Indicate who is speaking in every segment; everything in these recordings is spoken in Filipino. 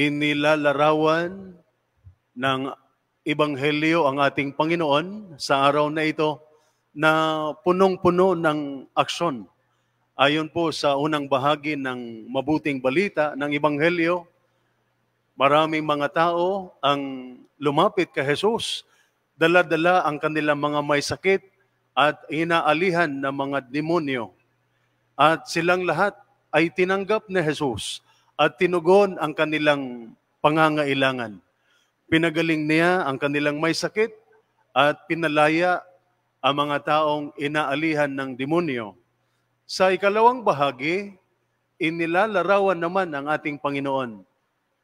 Speaker 1: inilalarawan ng Ebanghelyo ang ating Panginoon sa araw na ito na punong-puno ng aksyon. Ayon po sa unang bahagi ng mabuting balita ng Ebanghelyo, maraming mga tao ang lumapit kay Jesus, dala-dala ang kanilang mga may sakit at inaalihan ng mga demonyo. At silang lahat ay tinanggap ni Jesus at tinugon ang kanilang pangangailangan. Pinagaling niya ang kanilang may sakit at pinalaya ang mga taong inaalihan ng demonyo. Sa ikalawang bahagi, inilalarawan naman ang ating Panginoon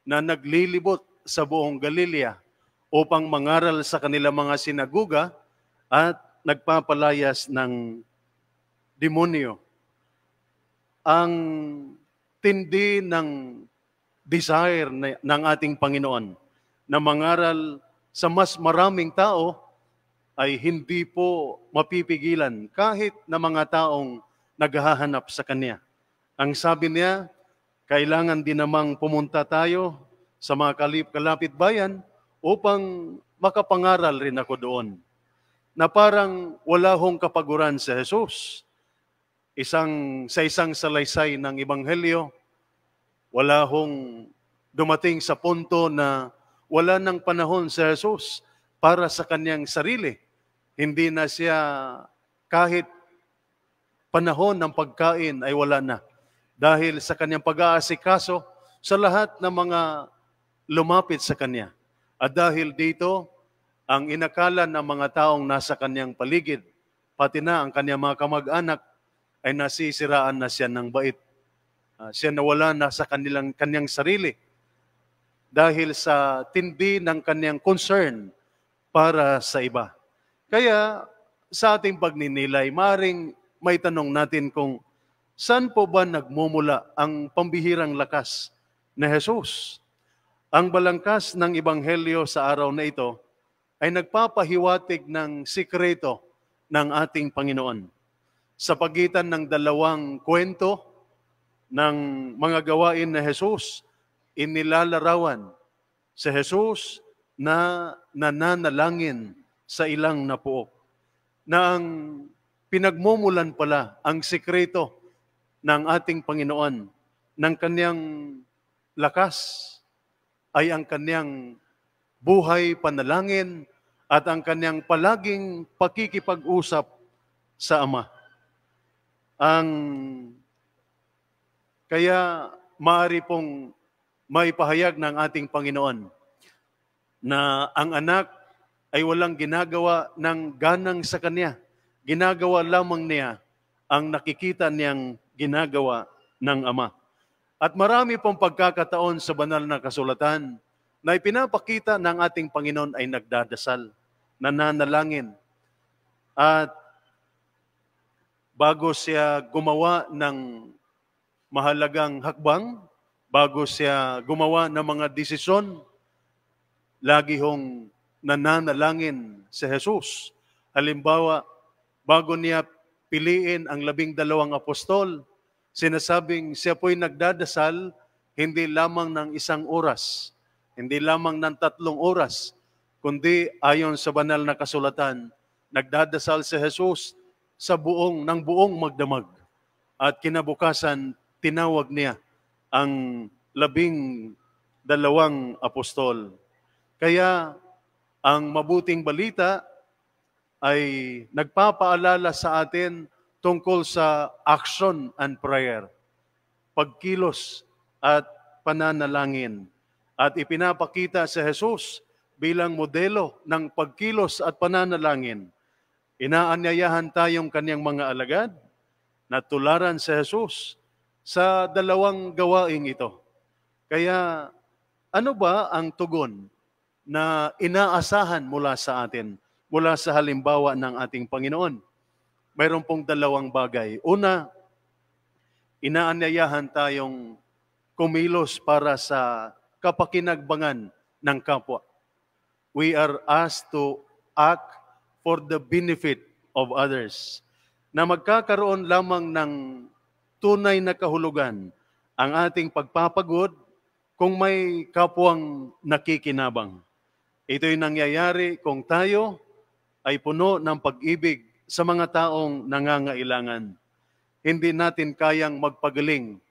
Speaker 1: na naglilibot sa buong Galilea upang mangaral sa kanilang mga sinaguga at nagpapalayas ng demonyo. Ang tindi ng desire ng ating Panginoon na mangaral sa mas maraming tao ay hindi po mapipigilan kahit na mga taong naghahanap sa Kanya. Ang sabi niya, kailangan din namang pumunta tayo sa mga kalapit bayan upang makapangaral rin ako doon. Na parang wala hong kapaguran sa Jesus. Sa isang salaysay ng Ebanghelyo, wala hong dumating sa punto na wala ng panahon sa Jesus para sa kanyang sarili. Hindi na siya kahit panahon ng pagkain ay wala na. Dahil sa kanyang pag-aasikaso sa lahat ng mga lumapit sa kanya. At dahil dito, ang inakala ng mga taong nasa kanyang paligid, pati na ang kanyang mga kamag-anak, ay nasisiraan na siya ng bait. Siya nawala na sa kanyang sarili dahil sa tindi ng kanyang concern para sa iba. Kaya sa ating pagninilay, maaaring may tanong natin kung saan po ba nagmumula ang pambihirang lakas ni Jesus? Ang balangkas ng Ebanghelyo sa araw na ito ay nagpapahiwatig ng sikreto ng ating Panginoon. Sa pagitan ng dalawang kwento ng mga gawain na Jesus, inilalarawan si Jesus na nananalangin sa ilang napuok. Na ang pinagmumulan pala, ang sikreto ng ating Panginoon, ng kanyang lakas, ay ang kanyang buhay panalangin at ang kanyang palaging pakikipag-usap sa Ama. Kaya maaari pong maipahayag ng ating Panginoon na ang anak ay walang ginagawa ng ganang sa kanya. Ginagawa lamang niya ang nakikita niyang ginagawa ng Ama. At marami pong pagkakataon sa banal na kasulatan na ipinapakita ng ating Panginoon ay nagdadasal, nananalangin. At bago siya gumawa ng mahalagang hakbang, bago siya gumawa ng mga desisyon, lagi hong nananalangin si Jesus. Halimbawa, bago niya piliin ang 12 apostol, sinasabing siya po'y nagdadasal hindi lamang ng 1 oras, hindi lamang ng 3 oras, kundi ayon sa banal na kasulatan, nagdadasal si Jesus ng buong magdamag. At kinabukasan, tinawag niya ang 12 apostol. Kaya ang mabuting balita ay nagpapaalala sa atin tungkol sa action and prayer, pagkilos at pananalangin. At ipinapakita si Jesus bilang modelo ng pagkilos at pananalangin. Inaanyayahan tayong kanyang mga alagad na tularan si Jesus sa 2 gawaing ito. Kaya ano ba ang tugon na inaasahan mula sa atin, mula sa halimbawa ng ating Panginoon? Mayroon pong 2 bagay. Una, inaanyayahan tayong kumilos para sa kapakinagbangan ng kapwa. We are asked to act for the benefit of others. Na magkakaroon lamang ng tunay na kahulugan ang ating pagpapagod kung may kapwang nakikinabang. Ito'y nangyayari kung tayo ay puno ng pag-ibig sa mga taong nangangailangan. Hindi natin kayang magpagaling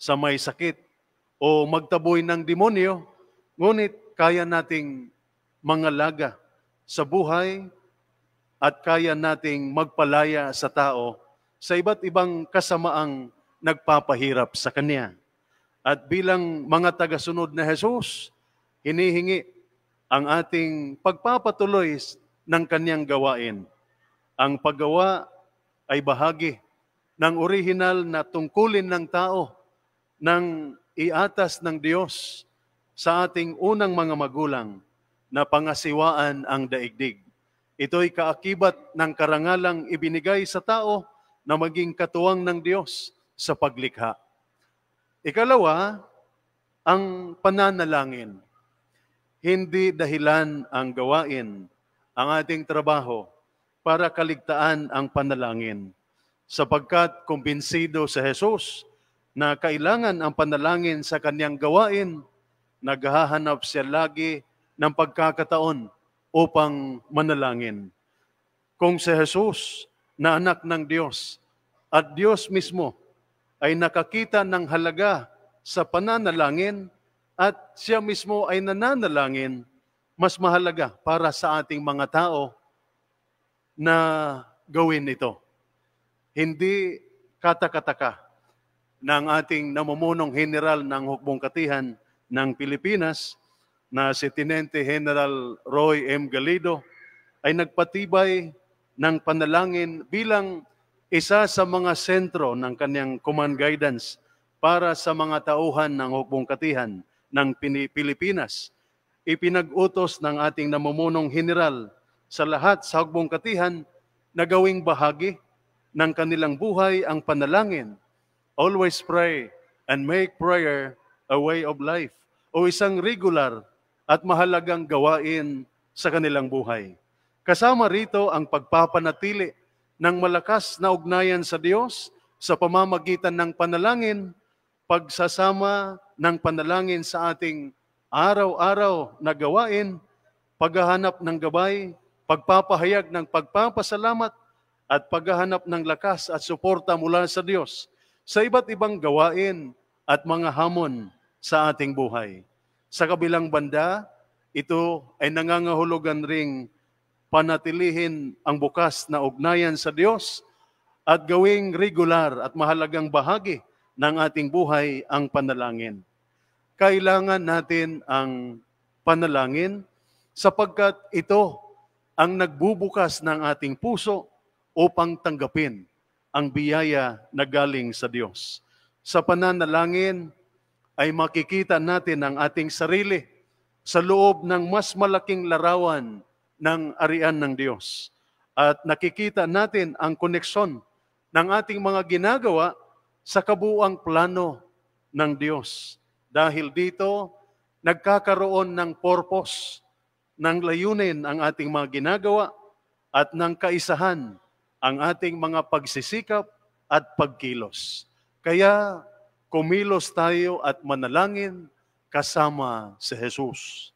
Speaker 1: sa may sakit o magtaboy ng demonyo, ngunit kaya nating mangalaga sa buhay at kaya nating magpalaya sa tao sa iba't ibang kasamaang nagpapahirap sa Kanya. At bilang mga tagasunod na Jesus, hinihingi ang ating pagpapatuloy ng Kanyang gawain. Ang paggawa ay bahagi ng orihinal na tungkulin ng tao ng iatas ng Diyos sa ating unang mga magulang na pangasiwaan ang daigdig. Ito'y kaakibat ng karangalang ibinigay sa tao na maging katuwang ng Diyos sa paglikha. Ikalawa, ang pananalangin. Hindi dahilan ang gawain, ang ating trabaho, para kaligtaan ang panalangin. Sapagkat kumbinsido sa Jesus na kailangan ang panalangin sa kanyang gawain, naghahanap siya lagi ng pagkakataon upang manalangin. Kung si Jesus na anak ng Diyos at Diyos mismo ay nakakita ng halaga sa pananalangin at siya mismo ay nananalangin, mas mahalaga para sa ating mga tao na gawin ito. Hindi katakataka ng ating namumunong general ng Hukbong Katihan ng Pilipinas na si Tinente General Roy M. Galido ay nagpatibay ng panalangin bilang isa sa mga sentro ng kanyang command guidance para sa mga tauhan ng Hukbong Katihan ng Pilipinas. Ipinag-utos ng ating namumunong general sa lahat sa Hukbong Katihan na gawing bahagi ng kanilang buhay ang panalangin. Always pray and make prayer a way of life, o isang regular at mahalagang gawain sa kanilang buhay. Kasama rito ang pagpapanatili ng malakas na ugnayan sa Diyos sa pamamagitan ng panalangin, pagsasama ng panalangin sa ating araw-araw na gawain, paghahanap ng gabay, pagpapahayag ng pagpapasalamat, at paghahanap ng lakas at suporta mula sa Diyos sa iba't ibang gawain at mga hamon sa ating buhay. Sa kabilang banda, ito ay nangangahulugan ring panatilihin ang bukas na ugnayan sa Diyos at gawing regular at mahalagang bahagi ng ating buhay ang panalangin. Kailangan natin ang panalangin sapagkat ito ang nagbubukas ng ating puso upang tanggapin ang biyaya na galing sa Diyos. Sa pananalangin ay makikita natin ang ating sarili sa loob ng mas malaking larawan ng arian ng Diyos. At nakikita natin ang koneksyon ng ating mga ginagawa sa kabuuang plano ng Diyos. Dahil dito, nagkakaroon ng purpose, ng layunin ang ating mga ginagawa at ng kaisahan ang ating mga pagsisikap at pagkilos. Kaya kumilos tayo at manalangin kasama si Jesus.